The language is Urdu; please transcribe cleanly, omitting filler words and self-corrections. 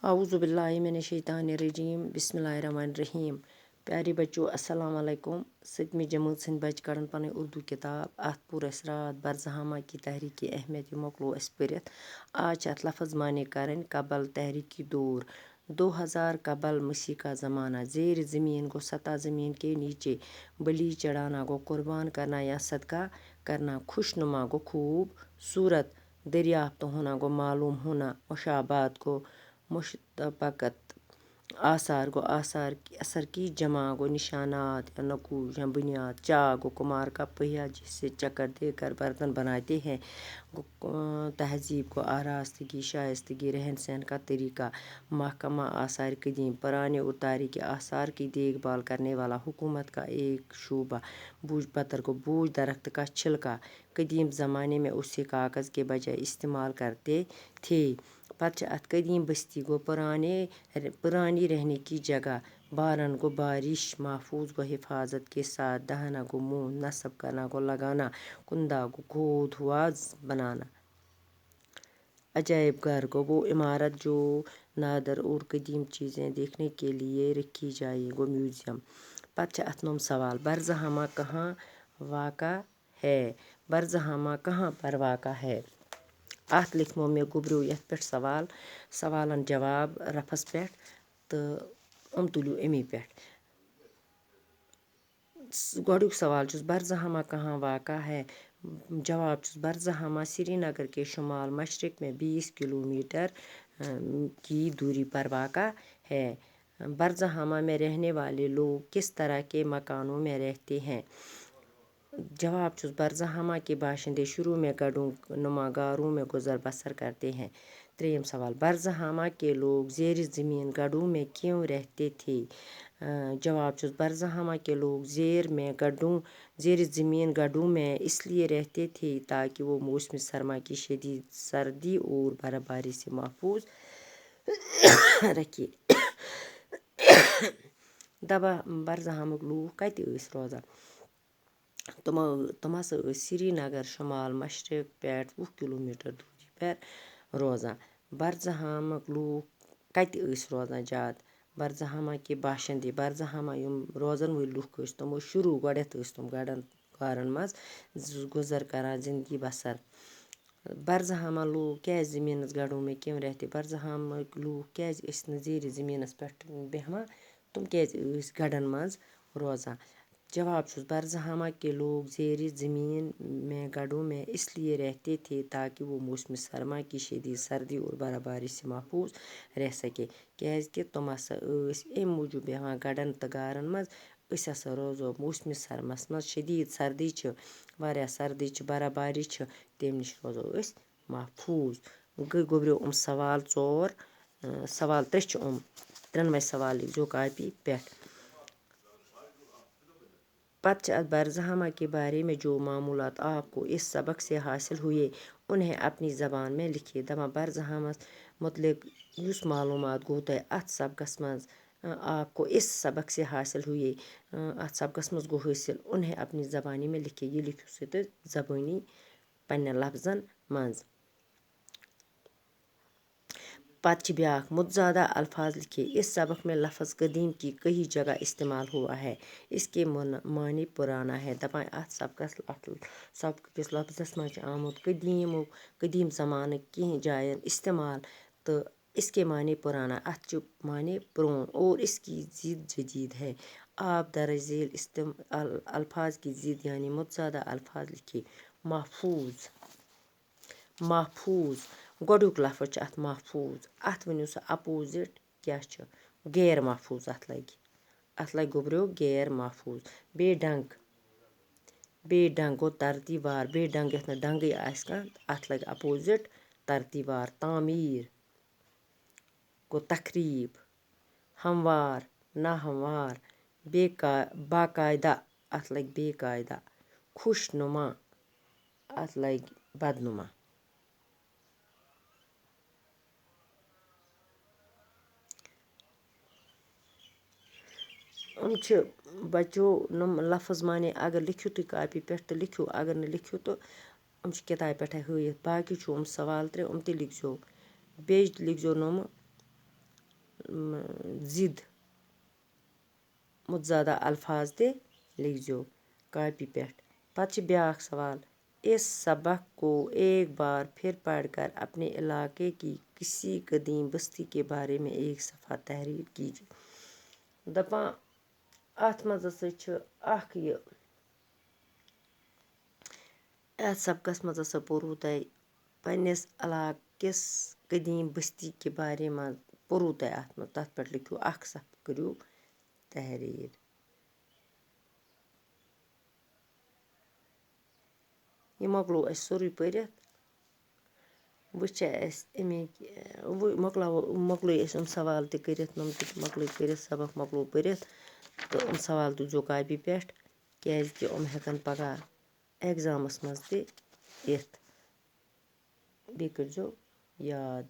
اعوذ باللہ من الشیطان الرجیم بسم اللہ الرحمن الرحیم. پیارے بچو السلام علیکم. 7ویں جماعت سٕنٛدۍ بچہِ کڑان پنٕنۍ اردو کتاب. اتھ پوٚر اَسہِ راتھ برزہامہ کی تحریٖکی اہمیت، یہِ مۄکلو اَسہِ پٔرِتھ. آز چھِ اتھ لفظ معنی کرٕنۍ. قبل تحریٖکی دور 2000 قبل مسیح کا زمانہ. زیر زمین گو سطح زمین کے نیچے. بلی چڑھانا گو قربان کرنا یا صدقہ کرنا. خوش نما گو خوب صورت. دریافت ہونا گو معلوم ہونا. مشابہت گو مشتبکت. آثار گو آثار اثر کی جمع گو نشانات یا نقوش یا بنیاد. چاک گو کمار کا پہیا جس سے چکر دے کر برتن بناتے ہیں. تہذیب کو آراستگی شائستگی رہن سہن کا طریقہ. محکمہ آثار قدیم پرانے اور تاریخی آثار کی دیکھ بھال کرنے والا حکومت کا ایک شعبہ. بوجھ پتر کو بوجھ درخت کا چھلکا. قدیم زمانے میں اسے کاغذ کے بجائے استعمال کرتے تھے. پتہ چھِ اتھ قدیم بستی گو پرانی رہنے کی جگہ. بارن گو بارش. محفوظ گو حفاظت کے ساتھ. دہنا گو منہ. نصب کرنا گو لگانا. کندہ گو کھود ہوا بنانا. عجائب گھر گو وہ عمارت جو نادر اور قدیم چیزیں دیکھنے کے لیے رکھی جائے گو میوزیم. پتہ چھِ اتھ نوٚم سوال. برزہامہ کہاں واقع ہے؟ برزہامہ کہاں پر واقع ہے؟ اتھ لیکھمو مےٚ گوٚبریو یتھ پٮ۪ٹھ سوال. سوالن جواب رفس پٮ۪ٹھ تہٕ تُلِو امی پٮ۪ٹھ. گۄڈٕنیُک سوال چھُس برزہامہ کہاں واقع ہے؟ جواب چھُس برزہامہ سری نگر کے شمال مشرق میں 20 کلومیٹر کی دوری پر واقع ہے. برزہامہ میں رہنے والے لوگ کس طرح کے مکانوں میں رہتے ہیں؟ جواب چھُس برزہامہ کے باشندے شروع میں گڑھوں نما غاروں میں گزر بسر کرتے ہیں. ترٛیٚیِم سوال. برزہامہ کے لوگ زیر زمین گڑھوں میں کیوں رہتے تھے؟ جواب چھُس برزہامہ کے لوگ زیر زمین گڑھوں میں اس لیے رہتے تھے تاکہ وہ موسم سرما کی شدید سردی اور برف باری سے محفوظ رکھے. دبا برزہامٕکۍ لوٗکھ کتہِ ٲسۍ روزان؟ تِم ہسا ٲسۍ سری نگر شمال مشرق پٮ۪ٹھ 20 کلومیٹر دوری پر روزان. برزہامٕکۍ لوٗکھ کتہِ ٲسۍ روزان زیادٕ؟ برزہامہ کے باشندے. برزہامہ یِم روزن وٲلۍ لُکھ ٲسۍ تِم ٲسۍ شروع گۄڈٮ۪تھ ٲسۍ تِم گڑھن غارن منٛز گُزر کران زندگی بسر. برزہامہ لوگ کیٛازِ زمیٖنس گڑھوں میں کیوں رہتے؟ برزہامٕکۍ لوٗکھ کیٛازِ ٲسۍ نہٕ زیر زمیٖنس پٮ۪ٹھ بیٚہوان؟ تِم کیٛازِ ٲسۍ گڑھن منٛز روزان؟ جواب چھُس برزہامہ کے لوگ زیر زمین میں گڑھوں میں اس لیے رہتے تھے تاکہ وہ موسم سرما کی شدید سردی اور برف باری سے محفوظ رہ سکے. کیٛازِکہِ تِم ہسا ٲسۍ اَمہِ موٗجوٗب بیٚہوان گڑھن تہٕ غارن منٛز. أسۍ ہسا روزو موسمِ سرمس منٛز. شدید سردی چھِ واریاہ سردی چھِ برف باری چھِ تمہِ نِش روزو أسۍ محفوٗظ. گوٚبریو سوال 4. سوال 3 چھِ ترٛٮ۪نوَے سوال لیکھزیو کاپی پٮ۪ٹھ. پتہ چھِ اتھ برزہامہ کے بارے میں جو معلومات آپ کو اس سبق سے حاصل ہوئے انہیں اپنی زبان میں لکھیے. دپان برزہامس متعلق یُس معلومات گوٚو تۄہہِ اتھ سبقس منٛز آپ کو اس سبق سے حاصل ہوئے اتھ سبقس منٛز گوٚو حٲصِل انہیں اپنی زبانی میں لکھیے. یہِ لیکھِو سا تُہۍ زبٲنی پننٮ۪ن لفظن منٛز. پتہٕ چھِ بیٛاکھ. متضادہ الفاظ لکھیے. اس سبق میں لفظ قدیم کی کئی جگہ استعمال ہوا ہے. اس کے معنی پرانا ہے. دپان اتھ سبقٕکِس لفظس منٛز چھُ آمُت قدیم زمانٕکۍ کینٛہہ جاین استعمال تہٕ اس کے معنی پرانا. اتھ چھُ معنی پرون اور اس کی ضد جدید ہے. آپ درج ذیل الفاظ کی ضد یعنی متضادہ الفاظ لکھیے. محفوظ. گۄڈٕنیُک لفظ چھُ اتھ محفوظ. اتھ ؤنِو سا اپوزِٹ کیٛاہ چھُ؟ غیر محفوظ. اتھ لگہِ گوٚبریو غیر محفوظ. بے ڈنٛگ گوٚو ترتیٖب وار. بے ڈنٛگ یتھ نہٕ ڈنٛگٕے آسہِ کانٛہہ اتھ لگہِ اپوزِٹ ترتیٖب وار. تعمیٖر گوٚو تخریٖب. ہموار ناہموار. باقاعدہ اتھ لگہِ بے قاعدہ. خوش نما اتھ لگہِ بدنما. چھِ بچو نۄم لفظ معنی اگر لیکھِو تُہۍ کاپی پٮ۪ٹھ تہٕ لیکھِو اگر نہٕ لیکھِو تہٕ چھِ کِتابہِ پٮ۪ٹھَے ہٲیِتھ. باقی چھُ سوال 3 تہِ لیکھزیو. بیٚیہِ لیکھزیو نۄمہٕ ضد متضادہ الفاظ تہِ لیکھزیو کاپی پٮ۪ٹھ. پتہٕ چھِ بیٛاکھ سوال. اس سبق کو ایک بار پھر پڑھ کر اپنے علاقے کی کسی قدیم بستی کے بارے میں ایک صفحہ تحریر کیجیے. دپان اَتھ منٛز ہسا چھُ اکھ یہِ یَتھ سبقس منٛز ہسا پوٚروُ تۄہہِ پنٛنِس علاقہٕ کِس قدیٖم بستی کے بارے منٛز پوٚروُ تۄہہِ اَتھ منٛز تَتھ پٮ۪ٹھ لیکھِو اکھ صفحہ کٔرِو تحریٖر. یہِ مۄکلوو اَسہِ سورُے پٔرِتھ. وۄنۍ چھِ اَسہِ اَمِکۍ مۄکلٲے أسۍ یِم سوال تہِ کٔرِتھ یِم تہِ مۄکلٲے کٔرِتھ سبق مۄکلوو پٔرِتھ تہٕ یِم سوال تُلزیو کاپی پٮ۪ٹھ کیٛازِکہِ یِم ہٮ۪کَن پگاہ اٮ۪گزامَس منٛز تہِ یِتھ. بیٚیہِ کٔرۍزیو یاد.